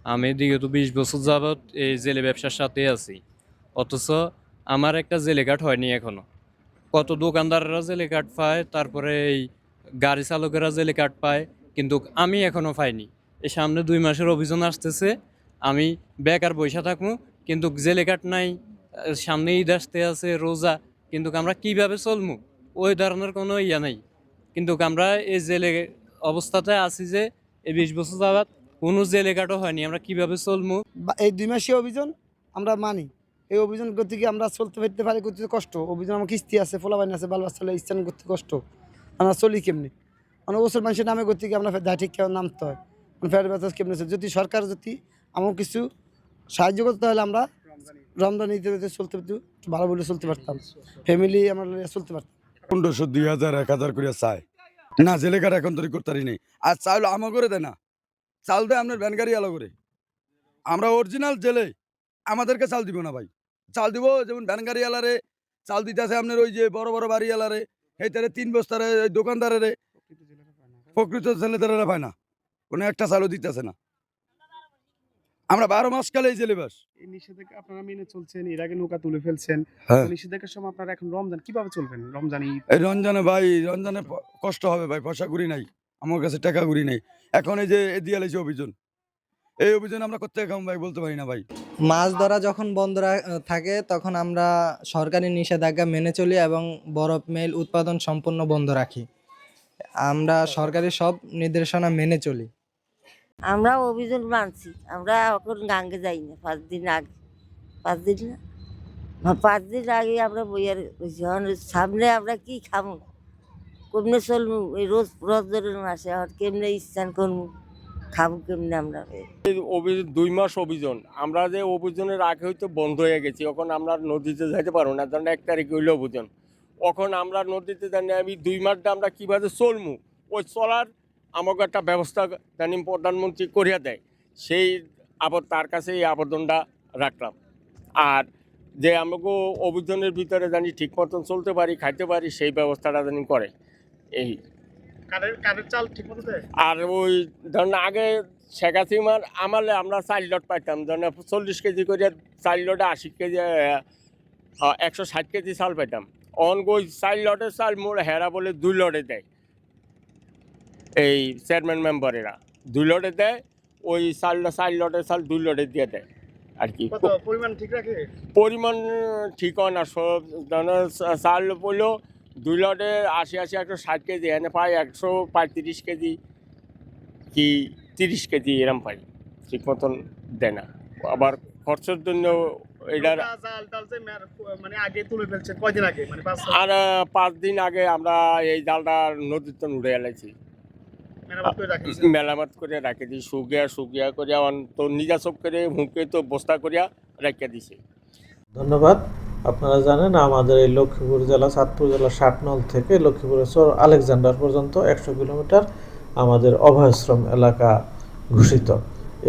আমি বিগত 20 বছর যাবৎ এই জেলে ব্যবসার সাথে আছি। অথচ আমার একটা জেলে কার্ড হয়নি এখনো। কত দোকানদাররা জেলে কার্ড পায়, তারপরে এই গাড়ি চালকেরা জেলে কার্ড পায়, কিন্তু আমি এখনো পাইনি। এই সামনে 2 মাসের অভিযান আসতেছে, আমি বেকার বইসা থাকবো, কিন্তু জেলে কার্ড নাই। সামনে ঈদ আসতে আছে, রোজা, কিন্তু আমরা কিভাবে চলবো ওই ধরনের কোনো ইয়া নাই। কিন্তু আমরা এই জেলে অবস্থাতে আছি যে এই 20 বছর যাবৎ কোনো জেলে কার্ডও হয়নি, আমরা কিভাবে চলবো। এই 2 মাসীয় অভিযান আমরা মানি। এই অভিযান করতে গিয়ে আমরা চলতে ফিরতে পারি, করতে কষ্ট। অভিযান আমার কিস্তি আছে, ফোলাবাইন আছে, বাল বাচ্চা স্থান করতে কষ্ট। আমরা চলি কেমনি? অনেক বছর মানুষের নামে করতে গিয়ে আমরা দায় ঠিক কেমন নামতে হয়, ফের বেতন কেমনি চলে। যদি সরকার যদি আমার কিছু সাহায্য করতে, তাহলে আমরা রমজান ঈদে চলতে ভালো বলে চলতে পারতাম, ফ্যামিলি আমরা চলতে পারতাম। 1500, 2000, 1000 করে চায় না, জেলেকার এখন তৈরি করতে পারি নেই। আর চাউল আমা করে দেয় না, চাল দেয় আপনার ভ্যান গাড়ি আলো করে। আমরা অরিজিনাল জেলে, আমাদেরকে চাল দিব না ভাই। চাল দিব যেমন ভ্যান গাড়ি আলারে চাল দিতেছে আপনার ওই যে বড় বড় বাড়ি আলারে, এই তারে 3 বস্তারে দোকানদারের, প্রকৃত ছেলেদারেরা পায় না, কোনো একটা চালও দিতেছে না। আমরা 12 মাস কালে এই জেলে বাস। এই নিষেধাজ্ঞা আপনারা মেনে চলছেন, এর আগে নৌকা তুলে ফেলছেন। হ্যাঁ, তো নিষেধাজ্ঞার সময় আপনারা এখন রমজান কিভাবে চলবেন? রমজান ঈদ এই রমজানে ভাই, রমজানে কষ্ট হবে ভাই, পয়সা করি নাই, আমার কাছে টাকা করি নেই। এখন এই যে দিয়ালেছে অভিযান, এই অভিযান আমরা করতে খাম ভাই, বলতে পারি না ভাই। মাছ ধরা যখন বন্ধ থাকে তখন আমরা সরকারি নিষেধাজ্ঞা মেনে চলি এবং বরফ মেল উৎপাদন সম্পূর্ণ বন্ধ রাখি। আমরা সরকারি সব নির্দেশনা মেনে চলি। আমরা অভিযান মানছি, আমরা এখন গাঙ্গে যাই না 5 দিন আগে। 5 দিন না, 5 দিন আগে আমরা বইয়ার সামনে আমরা কি খাবো, কেমনে চলবো? এই রোজ রমজানের মাসে এখন কেমনে স্নান করবো, খাবো কেমনে আমরা? 2 মাস অভিযান, আমরা যে অভিযানের আগে হয়তো বন্ধ হয়ে গেছি, এখন আমরা নদীতে যাইতে পারবো না, ধরেন 1 তারিখ হইলো অভিযান, এখন আমরা নদীতে জানি আমি 2 মাসটা আমরা কীভাবে চলবো, ওই চলার আমাকে একটা ব্যবস্থা জানি প্রধানমন্ত্রী করিয়া দেয়, সেই আবার তার কাছে এই আবেদনটা রাখলাম। আর যে আমাকে অভিযানের ভিতরে জানি ঠিক মতন চলতে পারি, খাইতে পারি, সেই ব্যবস্থাটা জানি করে। এই কারের চাল ঠিক মতো দেয়? আর ওই ধরেন আগে শেখ হাসিনার আমলে আমরা 4 লট পাইতাম, ধরেন 40 কেজি করে 4 লটে 80 কেজি 160 কেজি চাল পাইতাম। ওই 4 লটের চাল মোর হেরা বলে 2 লটে দেয়, এই চেয়ারম্যান মেম্বারেরা 2 লটে দেয়, ওই 4 লটের চাল 2 লটে দিয়ে দেয় আর কি। পরিমাণ ঠিক রাখে? পরিমাণ ঠিক হয় না, সব ধরেন চাল পড়লো 2 লটে 80 160 কেজি, এনে পাই 135 কেজি কি 30 কেজি এরম পাই, ঠিক মতন দেয় না। আবার খরচের জন্য এটার জাল টাল যে মানে আগে তুলে ফেলছেন কয়দিন আগে, মানে আর 5 দিন আগে আমরা এই জালটা নদীতে উড়ে এলাইছি, মেরামত করে রাখছেন? মেলামত করে রাখে দিই, শুকিয়া করিয়া তো নিজা সব করে হুঁকে তো বস্তা করিয়া রেখে দিছে। ধন্যবাদ। আপনারা জানেন আমাদের এই লক্ষ্মীপুর জেলা, চাঁদপুর জেলা 60 থেকে লক্ষ্মীপুরের চর আলেকজান্ডার পর্যন্ত 100 কিলোমিটার আমাদের অভয়াশ্রম এলাকা ঘোষিত।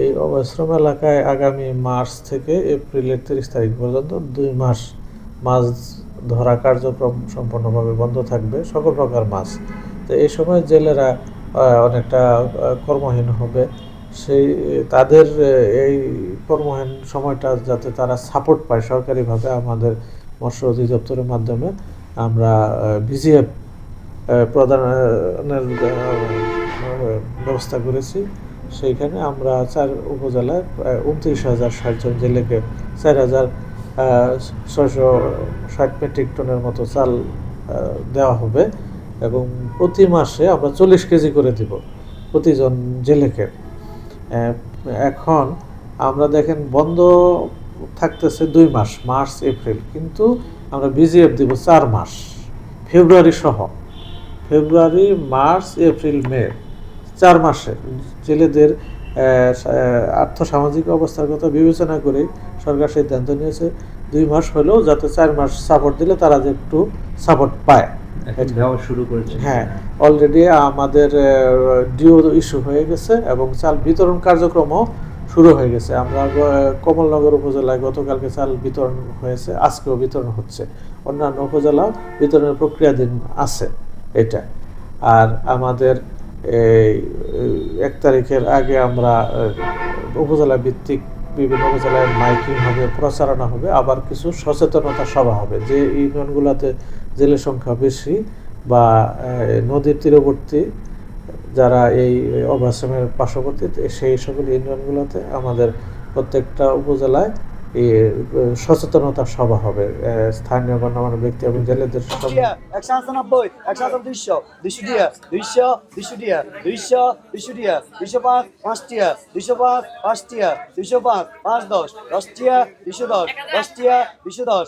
এই অভয়াশ্রম এলাকায় আগামী মার্চ থেকে এপ্রিলের 30 তারিখ পর্যন্ত 2 মাস মাছ ধরা কার্যক্রম সম্পূর্ণভাবে বন্ধ থাকবে, সকল প্রকার মাছ। তো এই সময় জেলেরা অনেকটা কর্মহীন হবে, সেই তাদের এই কর্মহীন সময়টা যাতে তারা সাপোর্ট পায় সরকারিভাবে, আমাদের মৎস্য অধিদপ্তরের মাধ্যমে আমরা বিজিএফ প্রদানের ব্যবস্থা করেছি। সেইখানে আমরা 4 উপজেলায় প্রায় 29,060 জন জেলেকে 4,660 মেট্রিক টনের মতো চাল দেওয়া হবে এবং প্রতি মাসে আমরা 40 কেজি করে দিব প্রতিজন জেলেকে। এখন আমরা দেখেন বন্ধ থাকতেছে 2 মাস, মার্চ এপ্রিল, কিন্তু আমরা বিজিএফ দিব 4 মাস, ফেব্রুয়ারি সহ, ফেব্রুয়ারি মার্চ এপ্রিল মে 4 মাসে জেলেদের আর্থসামাজিক অবস্থার কথা বিবেচনা করে সরকার সিদ্ধান্ত নিয়েছে 2 মাস হলেও যাতে 4 মাস সাপোর্ট দিলে তারা যে একটু সাপোর্ট পায়। দেওয়া শুরু করেছে। হ্যাঁ, অলরেডি আমাদের ডিও ইস্যু হয়ে গেছে এবং চাল বিতরণ কার্যক্রমও শুরু হয়ে গেছে। আমরা কমলনগর উপজেলায় গতকালকে চাল বিতরণ হয়েছে, আজকেও বিতরণ হচ্ছে, অন্যান্য উপজেলা বিতরণের প্রক্রিয়াধীন আছে এটা। আর আমাদের এই 1 তারিখের আগে আমরা উপজেলা ভিত্তিক বিভিন্ন উপজেলায় মাইকিং হবে, প্রচারণা হবে, আবার কিছু সচেতনতা সভা হবে। যে ইউনিয়নগুলোতে জেলের সংখ্যা বেশি বা নদীর তীরবর্তী যারা এই অভয় আশ্রমের পার্শ্ববর্তী সেই সকল ইউনিয়নগুলোতে আমাদের প্রত্যেকটা উপজেলায় এই সচেতনতা সভা হবে। স্থানীয় গণ্যমান্য ব্যক্তি এবং জেলেদের সামনে 190, 100, 200 টিয়া, 200 টিয়া, 200 টিয়া, 205, 5 টিয়া, 205, 5 টিয়া, 205, 5 10 টিয়া, 210, 10 টিয়া, 210।